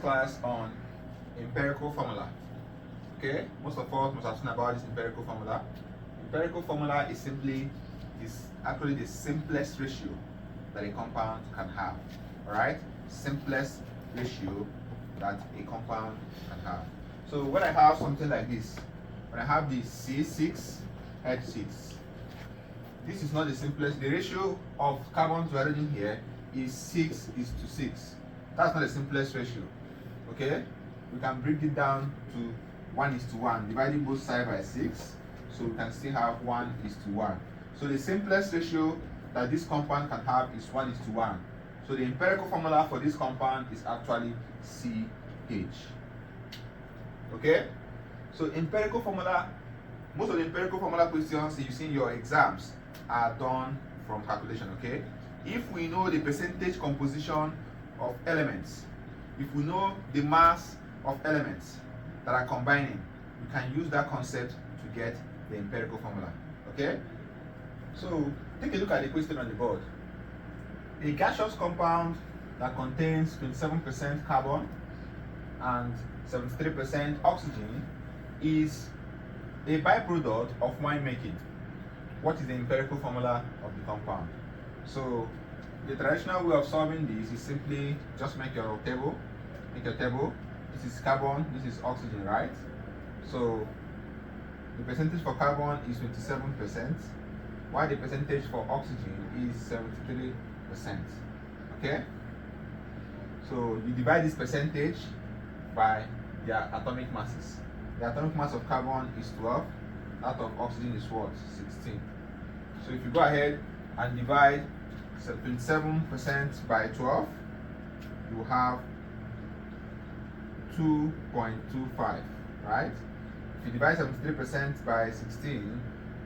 class on empirical formula. Okay, most of us must have seen about this empirical formula. Empirical formula is actually the simplest ratio that a compound can have. Alright? Simplest ratio that a compound can have. So when I have something like this, when I have the C6H6, this is not the simplest. The ratio of carbon to hydrogen here is 6:6. That's not the simplest ratio. Okay? We can break it down to 1:1, dividing both sides by 6. So we can still have 1:1. So the simplest ratio that this compound can have is 1:1. So the empirical formula for this compound is actually CH. Okay? So empirical formula, most of the empirical formula questions you see in your exams are done from calculation. Okay? If we know the percentage composition of elements, if we know the mass of elements that are combining, we can use that concept to get the empirical formula. Okay? So take a look at the question on the board. A gaseous compound that contains 27% carbon and 73% oxygen is a byproduct of winemaking. What is the empirical formula of the compound? So the traditional way of solving this is simply just make your table. This is carbon, this is oxygen, right? So the percentage for carbon is 27%, while the percentage for oxygen is 73%. Okay? So you divide this percentage by their atomic masses. The atomic mass of carbon is 12, that of oxygen is what? 16. So if you go ahead and divide 27% by 12, you have 2.25, right? If you divide 73% by 16,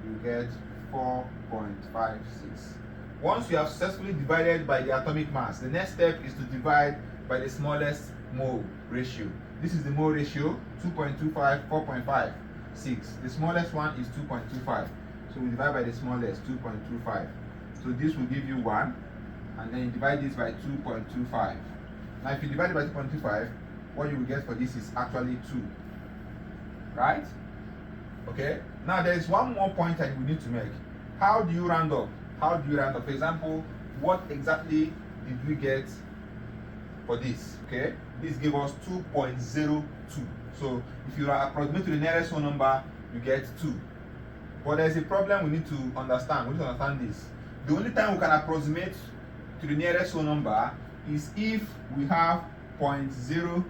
you get 4.56. Once you have successfully divided by the atomic mass, the next step is to divide by the smallest mole ratio. This is the mole ratio, 2.25, 4.56. The smallest one is 2.25. So we divide by the smallest, 2.25. So this will give you 1, and then you divide this by 2.25. Now if you divide it by 2.25, what you will get for this is actually 2. Right? Okay? Now there is one more point that we need to make. How do you round up? How do you round up? For example, what exactly did we get for this? Okay? This gave us 2.02. So if you approximate to the nearest whole number, you get 2. But there's a problem we need to understand. We need to understand this. The only time we can approximate to the nearest whole number is if we have 0.01,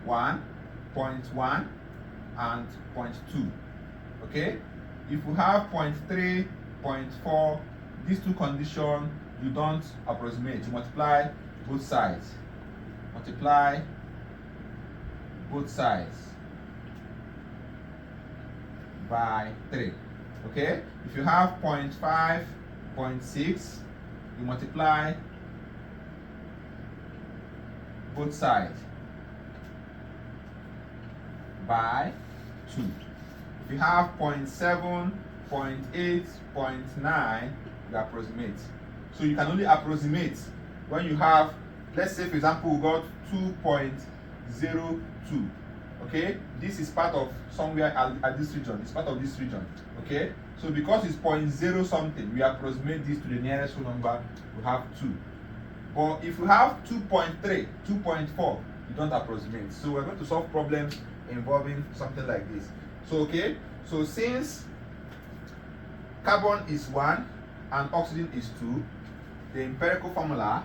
0.1, and 0.2. Okay? If we have 0.3, 0.4, these two conditions, you don't approximate. You multiply both sides. Multiply both sides by 3. Okay? If you have 0.5, 0.6, you multiply both sides by 2. If you have 0.7, 0.8, 0.9, you approximate. So you can only approximate when you have, let's say for example, we got 2.02. Okay, this is part of somewhere at this region. It's part of this region. Okay, so because it's 0.0 something, we approximate this to the nearest whole number. We have 2. But if we have 2.3, 2.4, you don't approximate. So we're going to solve problems involving something like this. So okay, so since carbon is 1 and oxygen is 2, the empirical formula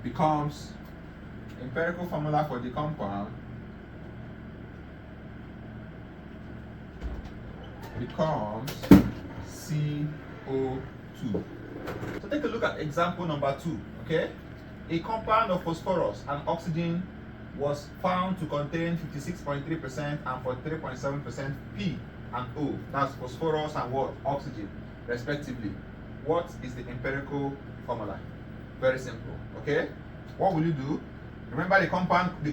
becomes, empirical formula for the compound becomes CO2. So take a look at example number 2. Okay, a compound of phosphorus and oxygen was found to contain 56.3% and 43.7% P and O. That's phosphorus and what? Oxygen, respectively. What is the empirical formula? Very simple. Okay, what will you do? Remember, the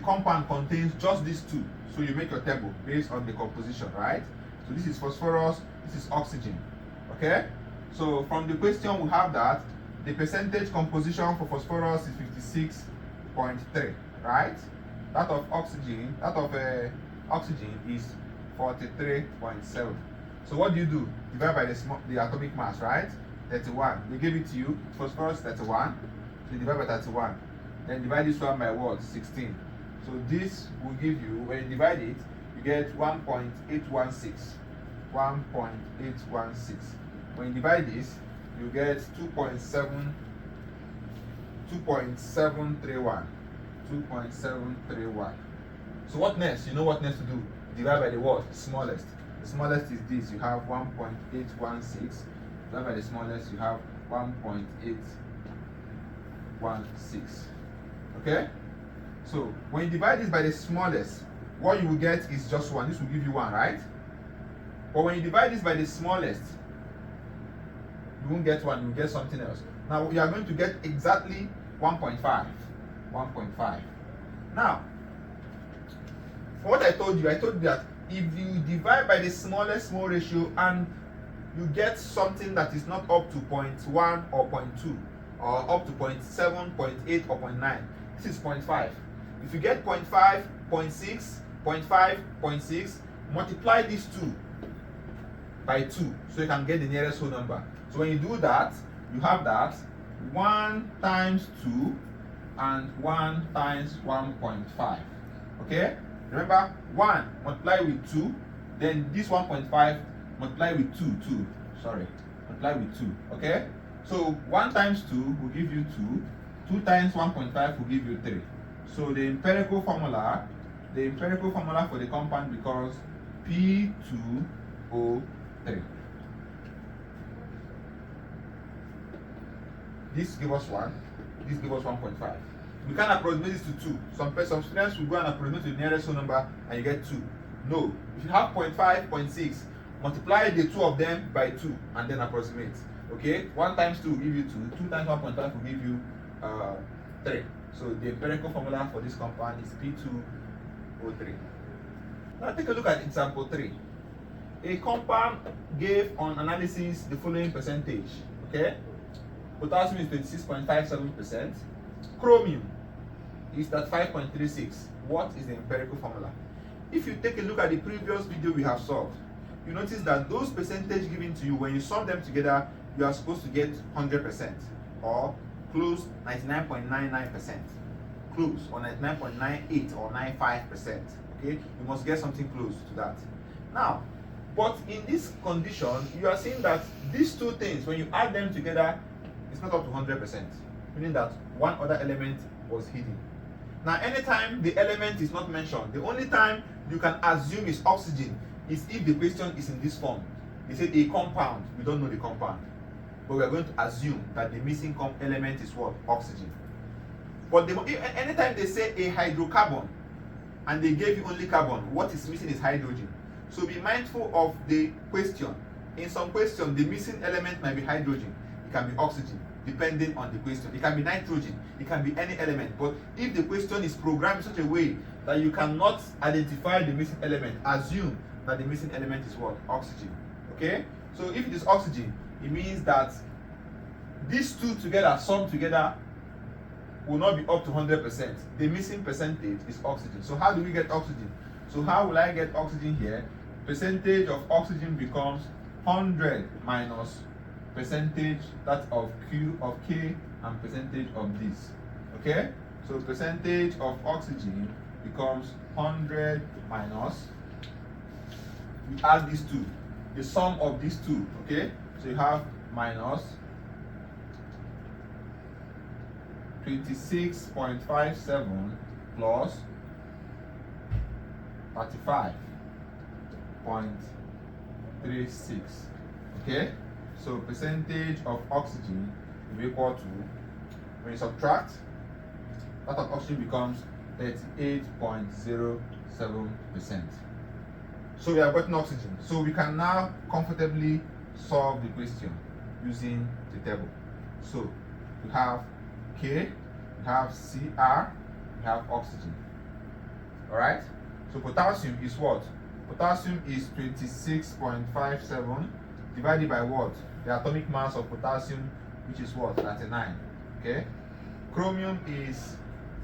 compound contains just these two, so you make your table based on the composition, right? So this is phosphorus, this is oxygen. Okay, so from the question we have that the percentage composition for phosphorus is 56.3, right? That of oxygen is 43.7. So what do? Divide by the atomic mass, right? 31. They gave it to you. Phosphorus 31. So you divide by 31. Then divide this one by what? 16. So this will give you, when you divide it, you get 1.816. 1.816. When you divide this, you get 2.731. 2.731. So what next? You know what next to do? Divide by the what? Smallest. The smallest is this. You have 1.816. Divide by the smallest, you have 1.816. Okay? So when you divide this by the smallest, what you will get is just 1. This will give you 1, right? But when you divide this by the smallest, you won't get 1, you will get something else. Now you are going to get exactly 1.5. 1.5. Now, for what I told you that if you divide by the smallest small ratio and you get something that is not up to 0.1 or 0.2 or up to 0.7, 0.8 or 0.9, this is 0.5. If you get 0.5, 0.6, 0.5, 0.6, multiply these two by 2 so you can get the nearest whole number. So when you do that, you have that 1 times 2 and 1 times 1.5. Okay? Remember, 1 multiply with 2, then this 1.5 multiply with 2, multiply with 2. Okay? So 1 times 2 will give you 2, 2 times 1.5 will give you 3. So the empirical formula for the compound becomes P2O3. This gives us 1, this gives us 1.5. We can approximate this to 2. Some students will go and approximate to the nearest whole number and you get 2. No. If you have 0.5, 0.6, multiply the two of them by 2 and then approximate. Okay? 1 times 2 will give you 2. 2 times 1.5 will give you 3. So the empirical formula for this compound is P2O3. Now take a look at example 3. A compound gave on analysis the following percentage. Okay? Potassium is 26.57%. Chromium is at 5.36. What is the empirical formula? If you take a look at the previous video we have solved, you notice that those percentage given to you, when you sum them together, you are supposed to get 100% or close 99.99%. Close or 99.98 or 95%. Okay, you must get something close to that. Now, but in this condition, you are seeing that these two things, when you add them together, it's not up to 100%, meaning that one other element was hidden. Now, anytime the element is not mentioned, the only time you can assume is oxygen is if the question is in this form. They said a compound, we don't know the compound, but we are going to assume that the missing element is what? Oxygen. But anytime they say a hydrocarbon and they gave you only carbon, what is missing is hydrogen. So be mindful of the question. In some questions, the missing element might be hydrogen. It can be oxygen, depending on the question. It can be nitrogen. It can be any element. But if the question is programmed in such a way that you cannot identify the missing element, assume that the missing element is what? Oxygen. Okay? So if it is oxygen, it means that these two together, summed together, will not be up to 100%. The missing percentage is oxygen. So how do we get oxygen? So how will I get oxygen here? Percentage of oxygen becomes 100 minus percentage that of Q of K and percentage of this. Okay? So percentage of oxygen becomes 100 minus, we add these two, the sum of these two. Okay? So you have minus 26.57 plus 35.36. Okay? So percentage of oxygen will be equal to, when you subtract, that of oxygen becomes 38.07%. So we have gotten oxygen. So we can now comfortably solve the question using the table. So we have K, we have Cr, we have oxygen. Alright? So potassium is what? Potassium is 26.57 divided by what? The atomic mass of potassium which is what? 39. Okay. Chromium is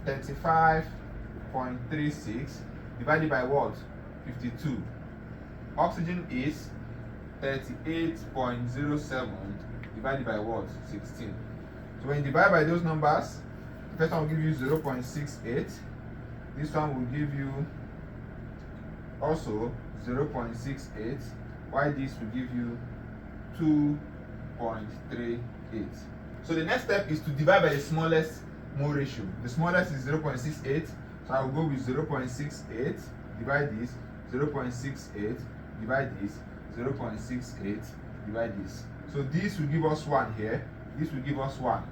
35.36 divided by what? 52. Oxygen is 38.07 divided by what? 16. So when you divide by those numbers, the first one will give you 0.68. This one will give you also 0.68, while this will give you 2.38. So the next step is to divide by the smallest mole ratio. The smallest is 0.68, so I will go with 0.68, divide this, 0.68, divide this, 0.68, divide this. So this will give us 1 here, this will give us 1.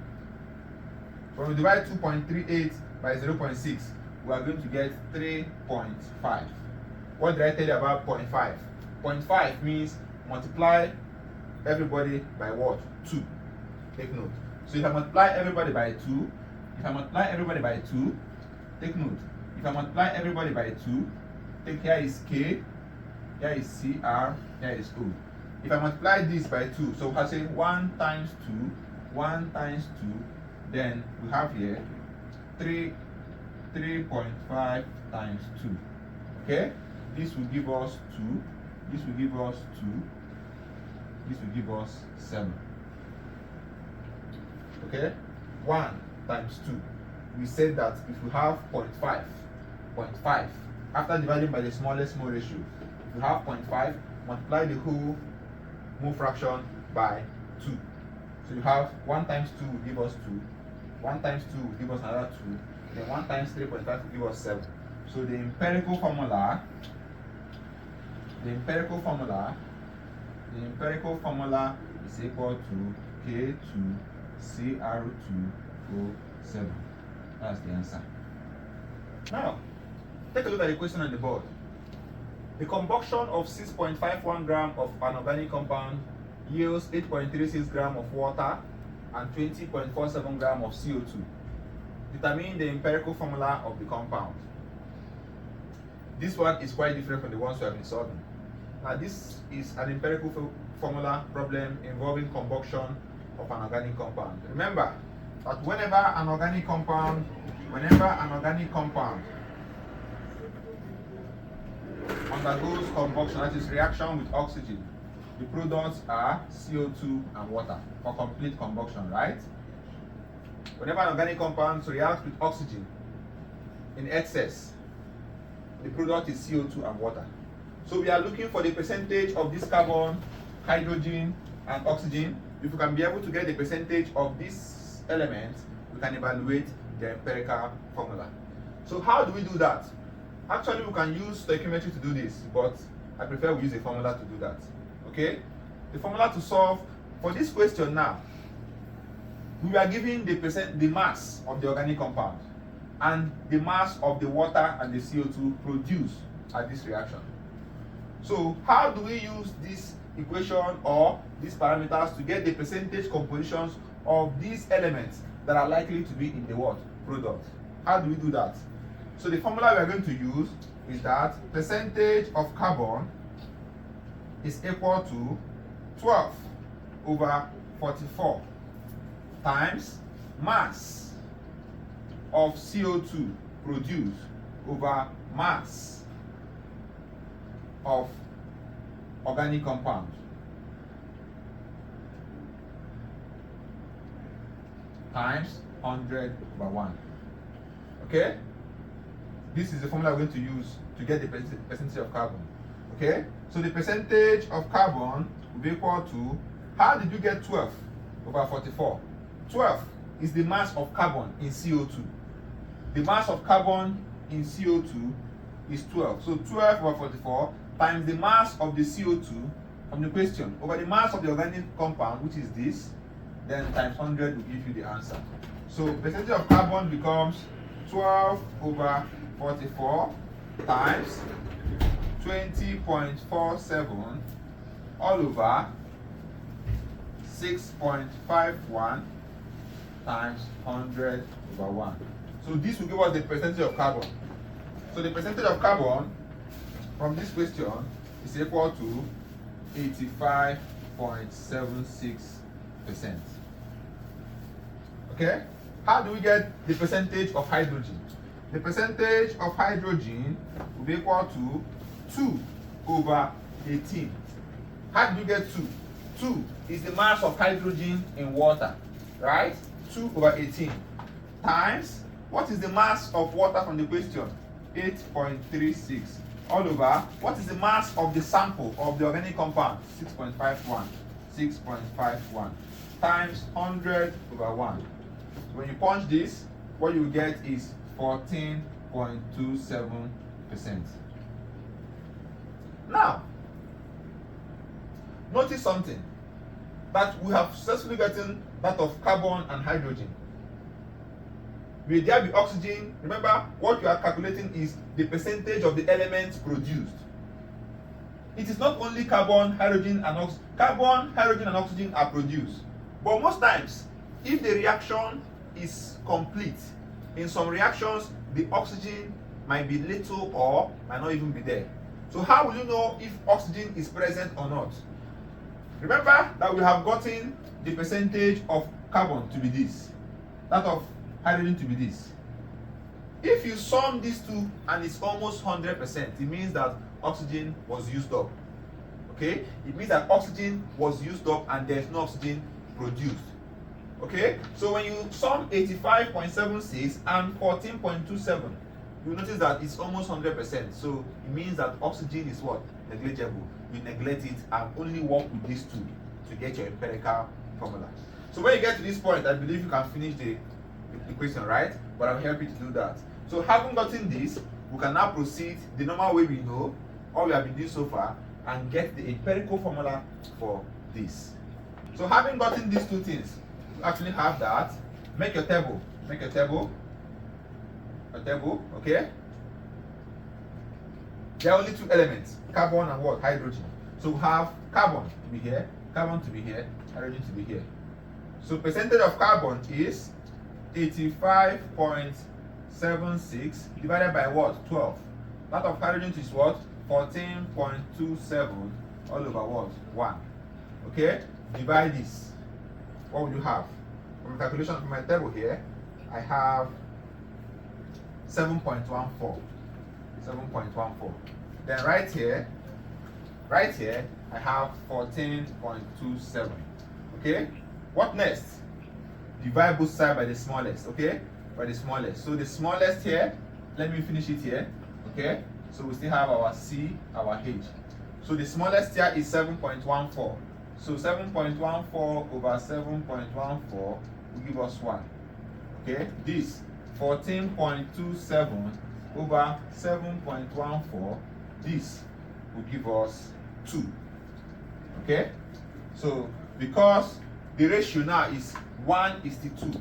When we divide 2.38 by 0.6, we are going to get 3.5. What did I tell you about 0.5? 0.5 means multiply everybody by what? 2. Take note. So if I multiply everybody by 2, take note. If I multiply everybody by 2, take here is K, here is CR, here is O. If I multiply this by 2, so I say 1 times 2, 1 times 2, then we have here 3.5 times 2. Okay? This will give us 2, this will give us 2, this will give us 7. Okay? 1 times 2. We said that if we have 0.5, after dividing by the smallest mole ratio, if we have 0.5, multiply the whole mole fraction by 2. So you have 1 times 2 will give us 2, 1 times 2 will give us another 2, then 1 times 3.5 will give us 7. So the empirical formula is equal to K2 CR2 O7. That's the answer. Now, take a look at the question on the board. The combustion of 6.51 gram of an organic compound yields 8.36 gram of water and 20.47 gram of CO2. Determine the empirical formula of the compound. This one is quite different from the ones we have been solving. Now, this is an empirical formula problem involving combustion of an organic compound. Remember that whenever an organic compound undergoes combustion, that is reaction with oxygen, the products are CO2 and water for complete combustion, right? Whenever an organic compound reacts with oxygen in excess, the product is CO2 and water. So we are looking for the percentage of this carbon, hydrogen, and oxygen. If we can be able to get the percentage of this element, we can evaluate the empirical formula. So how do we do that? Actually, we can use stoichiometry to do this, but I prefer we use a formula to do that. Okay? The formula to solve for this question now, we are given the mass of the organic compound and the mass of the water and the CO2 produced at this reaction. So how do we use this equation or these parameters to get the percentage compositions of these elements that are likely to be in the what? Product. How do we do that? So the formula we are going to use is that percentage of carbon is equal to 12 over 44 times mass of CO2 produced over mass of organic compound times 100 over 1. Okay? This is the formula we're going to use to get the percentage of carbon. Okay? So the percentage of carbon will be equal to, how did you get 12 over 44? 12 is the mass of carbon in CO2. The mass of carbon in CO2 is 12. So 12 over 44 times the mass of the CO2 from the question over the mass of the organic compound, which is this, then times 100 will give you the answer. So percentage of carbon becomes 12 over 44 times 20.47 all over 6.51 times 100 over 1. So this will give us the percentage of carbon. So the percentage of carbon from this question is equal to 85.76%. Okay? How do we get the percentage of hydrogen? The percentage of hydrogen will be equal to 2 over 18. How do we get 2? 2 is the mass of hydrogen in water, right? 2 over 18 times, what is the mass of water from the question? 8.36 all over, what is the mass of the sample of the organic compound? 6.51. 6.51 times 100 over 1. So when you punch this, what you will get is 14.27%. Now, notice something, that we have successfully gotten that of carbon and hydrogen. Will there be oxygen? Remember, what you are calculating is the percentage of the elements produced. It is not only carbon, hydrogen, and oxygen. Carbon, hydrogen, and oxygen are produced. But most times, if the reaction is complete, in some reactions, the oxygen might be little or might not even be there. So how will you know if oxygen is present or not? Remember that we have gotten the percentage of carbon to be this, that of hydrogen to be this. If you sum these two and it's almost 100%, it means that oxygen was used up. Okay? It means that oxygen was used up and there's no oxygen produced. Okay? So when you sum 85.76 and 14.27, you notice that it's almost 100%. So it means that oxygen is what? Negligible. You neglect it and only work with these two to get your empirical formula. So when you get to this point, I believe you can finish the question, right? But I'll help you to do that. So having gotten this, we can now proceed the normal way we know, all we have been doing so far, and get the empirical formula for this. So having gotten these two things, you actually have that. Make your table. Make a table. A table, okay? There are only two elements, carbon and what? Hydrogen. So we have carbon to be here, carbon to be here, hydrogen to be here. So percentage of carbon is 85.76 divided by what? 12. That of hydrogen is what? 14.27 all over what? 1. Okay? Divide this. What will you have? From the calculation from my table here, I have 7.14. 7.14. Then right here, I have 14.27. Okay? What next? Divide both sides by the smallest, okay? By the smallest. So the smallest here, let me finish it here, okay? So we still have our C, our H. So the smallest here is 7.14. So 7.14 over 7.14 will give us 1. Okay? This 14.27 over 7.14, this will give us 2. Okay? So because the ratio now is 1:2,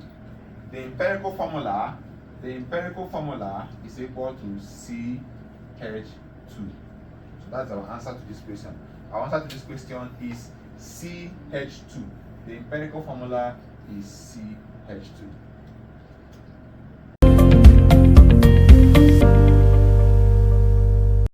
the empirical formula is equal to CH2. So that's our answer to this question. Our answer to this question is CH2. The empirical formula is CH2.